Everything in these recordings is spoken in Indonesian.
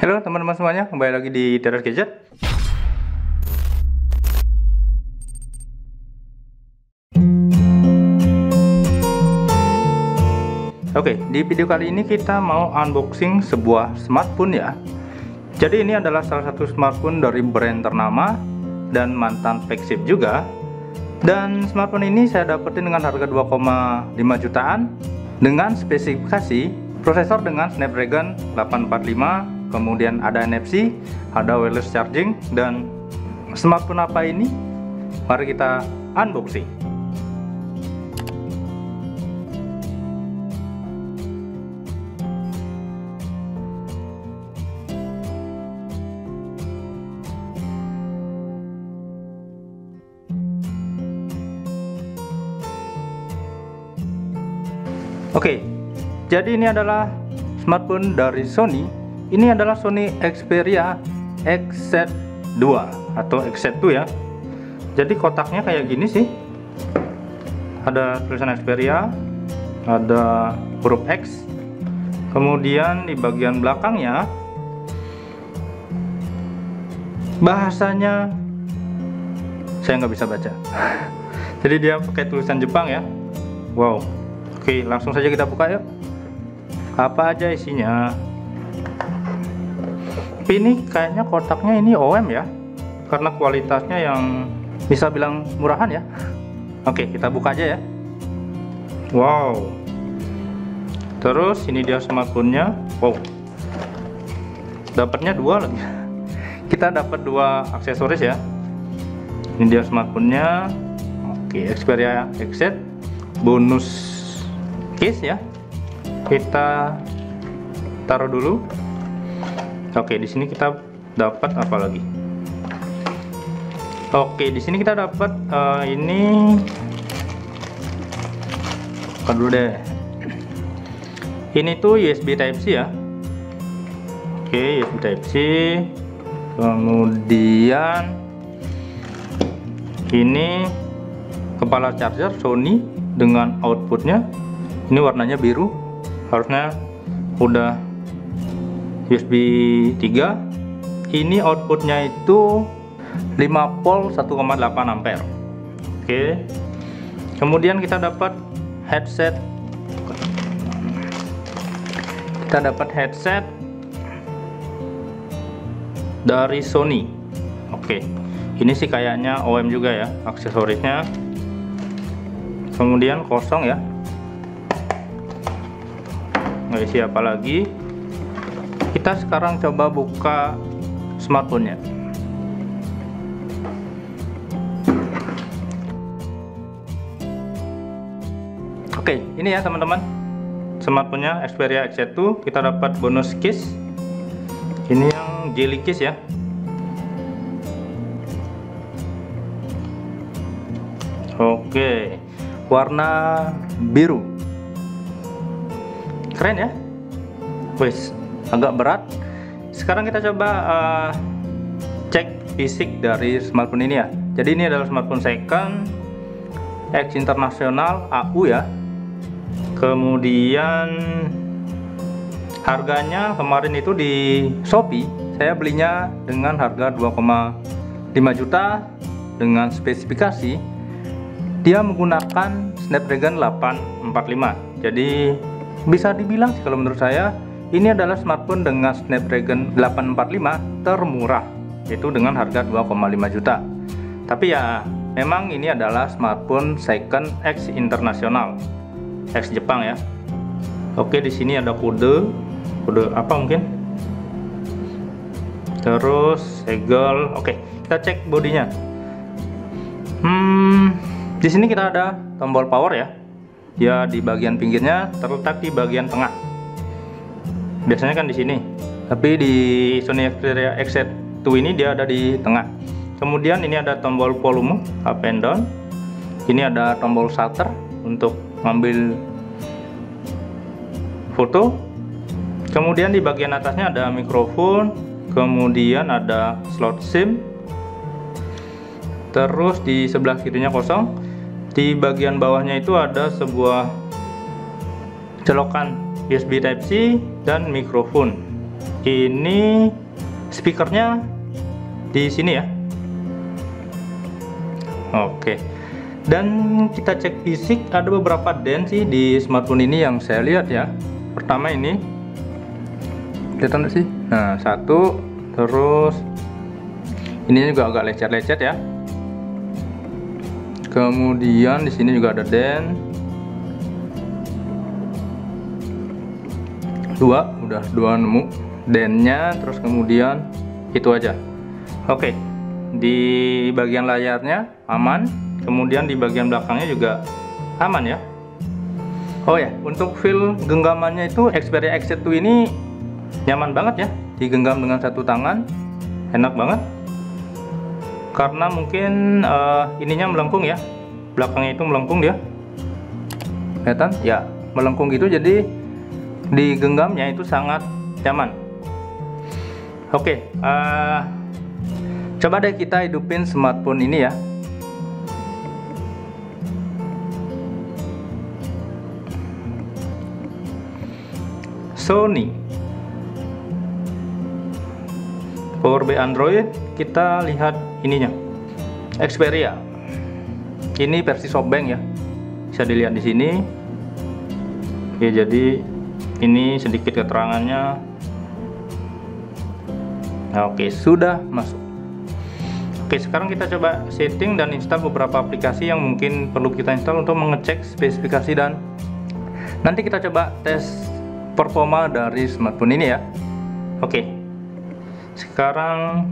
Halo teman-teman semuanya, kembali lagi di Teras Gadget. Oke, di video kali ini kita mau unboxing sebuah smartphone ya. Jadi ini adalah salah satu smartphone dari brand ternama dan mantan flagship juga. Dan smartphone ini saya dapetin dengan harga 2,5 jutaan dengan spesifikasi prosesor dengan Snapdragon 845, kemudian ada NFC, ada wireless charging. Dan smartphone apa ini? Mari kita unboxing. Oke, jadi ini adalah smartphone dari Sony. Ini adalah Sony Xperia XZ2 atau XZ2 ya. Jadi kotaknya kayak gini sih. Ada tulisan Xperia, ada huruf X. Kemudian di bagian belakangnya bahasanya saya nggak bisa baca. Jadi dia pakai tulisan Jepang ya. Wow. Oke, langsung saja kita buka yuk. Apa aja isinya? Tapi ini kayaknya kotaknya ini OEM ya, karena kualitasnya yang bisa bilang murahan ya. Oke, kita buka aja ya. Wow. Terus ini dia smartphone-nya. Wow. Dapatnya dua lagi. Kita dapat dua aksesoris ya. Ini dia smartphone-nya. Oke, Xperia XZ bonus case ya. Kita taruh dulu. Oke, di sini kita dapat apa lagi? Oke, di sini kita dapat ini. Buka dulu deh. Ini tuh USB Type C ya. Oke, USB Type C. Kemudian ini kepala charger Sony dengan outputnya. Ini warnanya biru, harusnya udah USB 3. Ini outputnya itu 5 volt 1,8 ampere. Oke. Kemudian kita dapat headset. Dari Sony. Oke. Ini sih kayaknya OEM juga ya, aksesorisnya. Kemudian kosong ya. Nggak isi apa lagi. Kita sekarang coba buka smartphone-nya. Oke, ini ya teman-teman, smartphone-nya Xperia XZ2. Kita dapat bonus case. Ini yang jelly case ya. Oke, warna biru. Keren ya. Wes, agak berat. Sekarang kita coba cek fisik dari smartphone ini ya. Jadi ini adalah smartphone second, X internasional, AU ya. Kemudian harganya kemarin itu di Shopee saya belinya dengan harga 2,5 juta dengan spesifikasi dia menggunakan Snapdragon 845. Jadi bisa dibilang sih kalau menurut saya ini adalah smartphone dengan Snapdragon 845 termurah, yaitu dengan harga 2,5 juta. Tapi ya memang ini adalah smartphone second X internasional, X Jepang ya. Oke, di sini ada kode apa mungkin. Terus segel. Oke, kita cek bodinya. Di sini kita ada tombol power ya. Dia di bagian pinggirnya, terletak di bagian tengah. Biasanya kan di sini, tapi di Sony Xperia XZ2 ini dia ada di tengah. Kemudian ini ada tombol volume up and down. Ini ada tombol shutter untuk ngambil foto. Kemudian di bagian atasnya ada mikrofon. Kemudian ada slot SIM. Terus di sebelah kirinya kosong. Di bagian bawahnya itu ada sebuah colokan USB Type C dan mikrofon. Ini speakernya di sini ya. Oke. Dan kita cek fisik, ada beberapa dent sih di smartphone ini yang saya lihat ya. Pertama ini, kelihatan nggak sih? Nah, satu, terus ini juga agak lecet-lecet ya. Kemudian di sini juga ada dent. Udah dua nemu dentnya, terus kemudian itu aja. Oke, di bagian layarnya aman, kemudian di bagian belakangnya juga aman ya. Oh ya, untuk feel genggamannya itu Xperia XZ2 ini nyaman banget ya, digenggam dengan satu tangan, enak banget. Karena mungkin ininya melengkung ya, belakangnya itu melengkung dia, kelihatan ya, melengkung gitu, jadi digenggamnya itu sangat nyaman. Oke, coba deh kita hidupin smartphone ini ya. Sony Power by Android, kita lihat ininya, Xperia. Ini versi SoftBank ya, bisa dilihat di sini. Oke, jadi ini sedikit keterangannya. Oke, sudah masuk. Oke, sekarang kita coba setting dan install beberapa aplikasi yang mungkin perlu kita install untuk mengecek spesifikasi, dan nanti kita coba tes performa dari smartphone ini ya. Oke, sekarang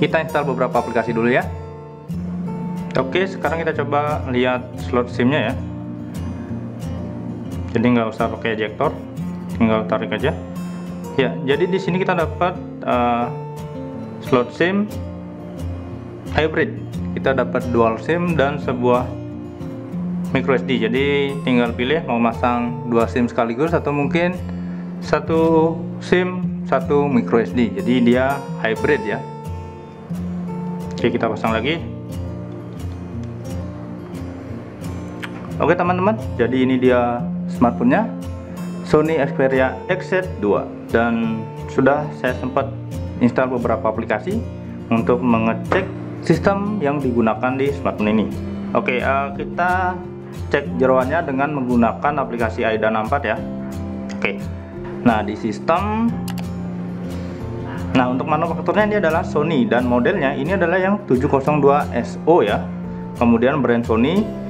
kita install beberapa aplikasi dulu ya. Oke, sekarang kita coba lihat slot SIM-nya ya. Jadi nggak usah pakai ejector, tinggal tarik aja. Ya, jadi di sini kita dapat slot SIM hybrid. Kita dapat dual SIM dan sebuah micro SD. Jadi tinggal pilih mau masang dua SIM sekaligus atau mungkin satu SIM satu micro SD. Jadi dia hybrid ya. Oke, kita pasang lagi. Oke teman-teman, jadi ini dia smartphone-nya, Sony Xperia XZ2, dan sudah saya sempat install beberapa aplikasi untuk mengecek sistem yang digunakan di smartphone ini. Oke, kita cek jeroannya dengan menggunakan aplikasi AIDA 64 ya. Oke, nah di sistem, nah untuk manufakturnya ini adalah Sony, dan modelnya ini adalah yang 702SO ya. Kemudian brand Sony.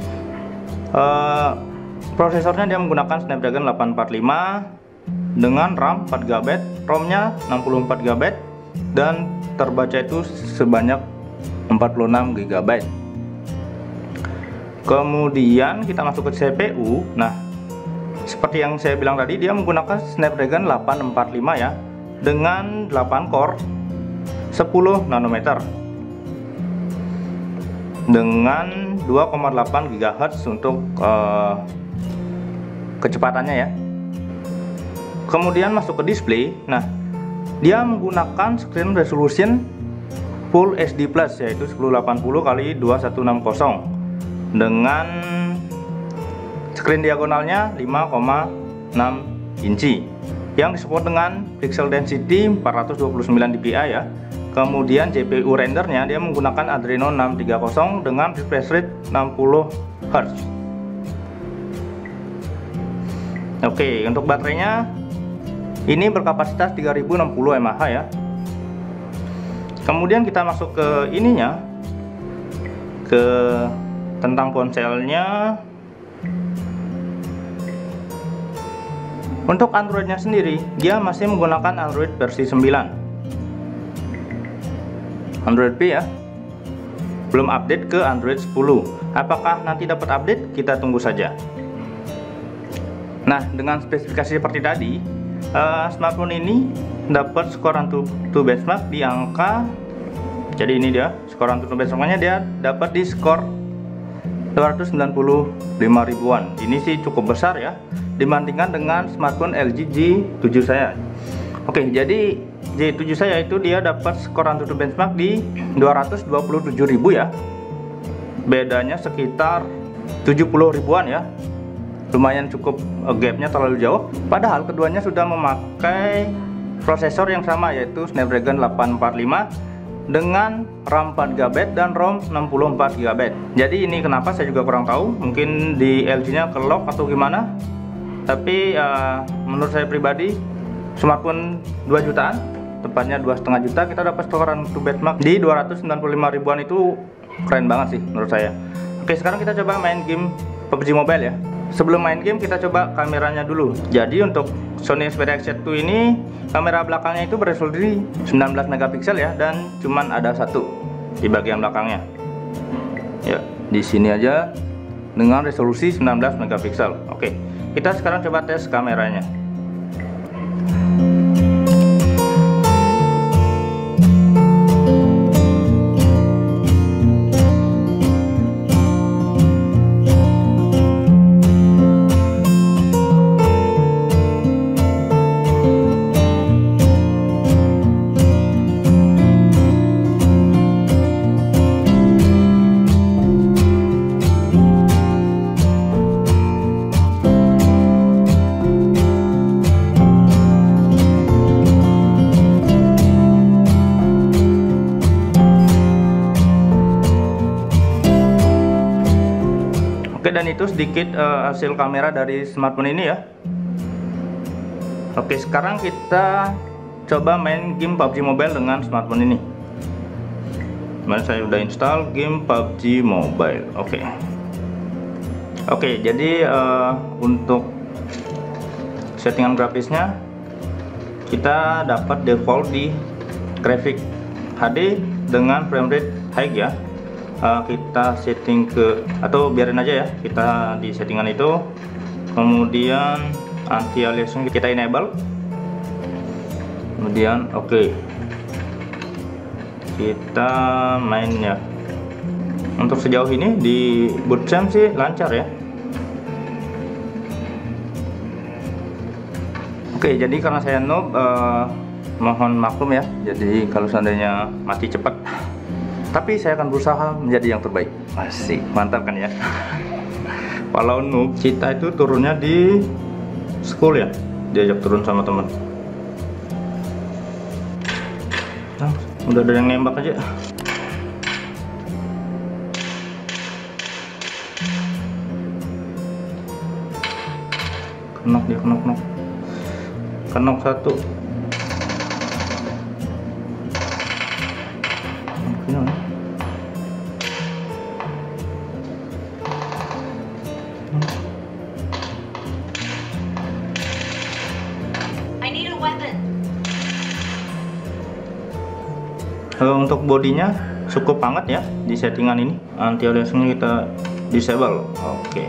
Prosesornya dia menggunakan Snapdragon 845 dengan RAM 4GB, ROM-nya 64GB, dan terbaca itu sebanyak 46GB. Kemudian kita masuk ke CPU. Nah, seperti yang saya bilang tadi, dia menggunakan Snapdragon 845 ya, dengan 8 core 10 nanometer dengan 2,8 GHz untuk kecepatannya ya. Kemudian masuk ke display. Nah, dia menggunakan screen resolution Full HD Plus, yaitu 1080 x 2160 dengan screen diagonalnya 5,6 inci yang disupport dengan pixel density 429 dpi ya. Kemudian GPU rendernya dia menggunakan Adreno 630 dengan refresh rate 60 Hz. Oke, untuk baterainya ini berkapasitas 3060 mAh ya. Kemudian kita masuk ke ininya, ke tentang ponselnya. Untuk Androidnya sendiri, dia masih menggunakan Android versi 9. Android P ya, belum update ke Android 10. Apakah nanti dapat update? Kita tunggu saja. Nah, dengan spesifikasi seperti tadi, smartphone ini dapat skor Antutu benchmark di angka, jadi ini dia skor Antutu benchmarknya, dia dapat di skor 295 ribuan. Ini sih cukup besar ya dibandingkan dengan smartphone LG G7 saya. Oke, jadi G7 saya itu dia dapat skor Antutu benchmark di 227.000 ya. Bedanya sekitar 70 ribuan ya. Lumayan cukup, gapnya terlalu jauh. Padahal keduanya sudah memakai prosesor yang sama, yaitu Snapdragon 845 dengan RAM 4GB dan ROM 64GB. Jadi ini kenapa saya juga kurang tahu, mungkin di LG nya ke-lock atau gimana. Tapi menurut saya pribadi, smartphone 2 jutaan, tepatnya 2,5 juta, kita dapat storan untuk benchmark di 295 ribuan, itu keren banget sih menurut saya. Oke, sekarang kita coba main game PUBG Mobile ya. Sebelum main game kita coba kameranya dulu. Jadi untuk Sony Xperia XZ2 ini kamera belakangnya itu beresolusi 19 megapiksel ya, dan cuman ada satu di bagian belakangnya. Ya, di sini aja dengan resolusi 19 megapiksel. Oke, kita sekarang coba tes kameranya. Oke, dan itu sedikit hasil kamera dari smartphone ini ya. Oke, sekarang kita coba main game PUBG Mobile dengan smartphone ini. Kemarin saya udah install game PUBG Mobile. Oke, jadi untuk settingan grafisnya kita dapat default di grafik HD dengan frame rate high ya. Kita setting ke, atau biarin aja ya, kita di settingan itu. Kemudian anti aliasing kita enable. Kemudian oke, kita mainnya. Untuk sejauh ini di bootcamp sih lancar ya. Oke, jadi karena saya noob, mohon maklum ya. Jadi kalau seandainya mati cepat, tapi saya akan berusaha menjadi yang terbaik. Asik, mantap kan ya. Kalau noob, kita itu turunnya di school ya, diajak turun sama teman. Nah, udah ada yang nembak aja. Kenok dia, kenok satu. Untuk bodinya cukup hangat ya di settingan ini. Anti aliasingnya kita disable. Oke.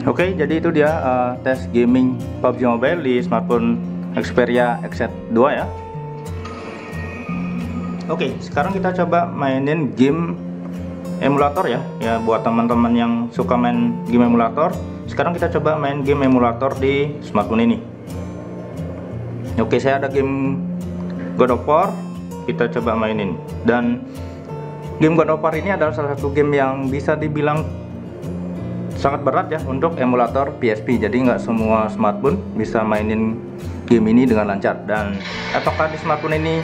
Oke, jadi itu dia tes gaming PUBG Mobile di smartphone Xperia XZ2 ya. Oke, sekarang kita coba mainin game emulator ya. Ya, buat teman-teman yang suka main game emulator, sekarang kita coba main game emulator di smartphone ini. Oke, saya ada game God of War, kita coba mainin. Dan game God of War ini adalah salah satu game yang bisa dibilang sangat berat ya untuk emulator PSP. Jadi nggak semua smartphone bisa mainin game ini dengan lancar. Dan apakah di smartphone ini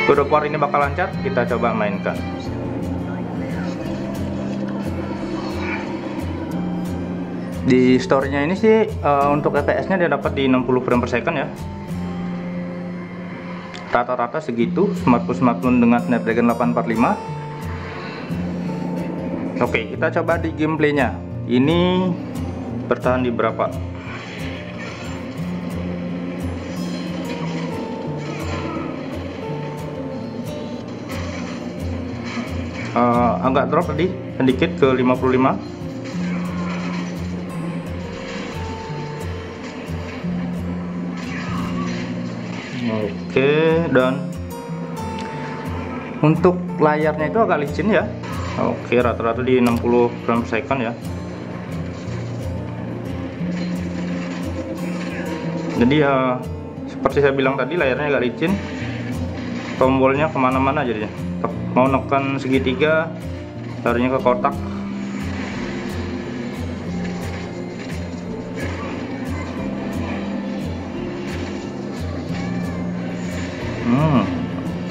God of War ini bakal lancar? Kita coba mainkan. Di store-nya ini sih untuk FPS nya dia dapat di 60 frame per second ya. rata-rata segitu smartphone dengan Snapdragon 845. Oke, kita coba di gameplaynya. Ini bertahan di berapa? Agak drop tadi sedikit ke 55. Oke, dan untuk layarnya itu agak licin ya. Oke, rata-rata di 60 frame per second ya. Jadi ya seperti saya bilang tadi, layarnya agak licin, tombolnya kemana-mana jadinya. Mau nekan segitiga larinya ke kotak.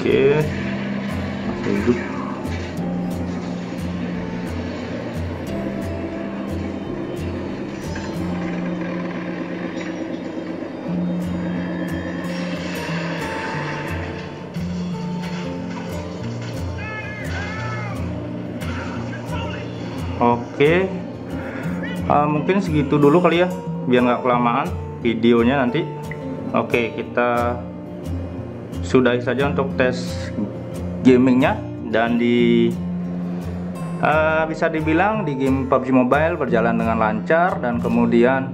Oke, masih hidup. Oke, mungkin segitu dulu kali ya, biar nggak kelamaan videonya nanti. Oke, kita sudahi saja untuk tes gamingnya. Dan bisa dibilang di game PUBG Mobile berjalan dengan lancar, dan kemudian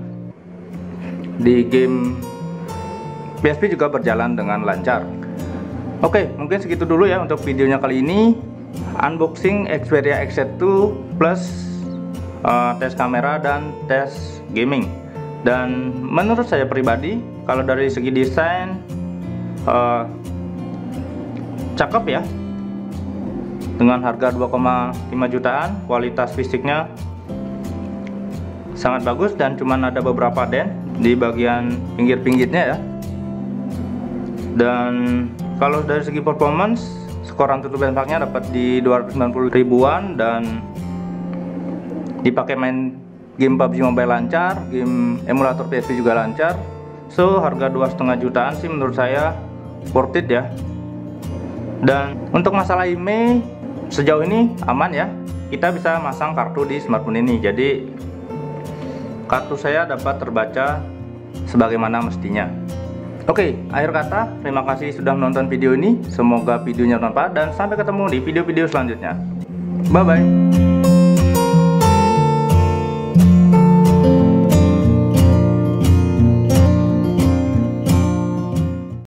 di game PSP juga berjalan dengan lancar. Oke, mungkin segitu dulu ya untuk videonya kali ini. Unboxing Xperia XZ2 plus tes kamera dan tes gaming. Dan menurut saya pribadi, kalau dari segi desain cakep ya, dengan harga 2,5 jutaan. Kualitas fisiknya sangat bagus, dan cuman ada beberapa dent di bagian pinggir-pinggirnya ya. Dan kalau dari segi performance, skor Antutu benchmarknya dapat di 290 ribuan, dan dipakai main game PUBG Mobile lancar, game emulator PSP juga lancar. So harga 2,5 jutaan sih menurut saya worth it ya. Dan untuk masalah IMEI sejauh ini aman ya, kita bisa masang kartu di smartphone ini, jadi kartu saya dapat terbaca sebagaimana mestinya. Oke, akhir kata, terima kasih sudah menonton video ini. Semoga videonya bermanfaat, dan sampai ketemu di video-video selanjutnya. Bye bye.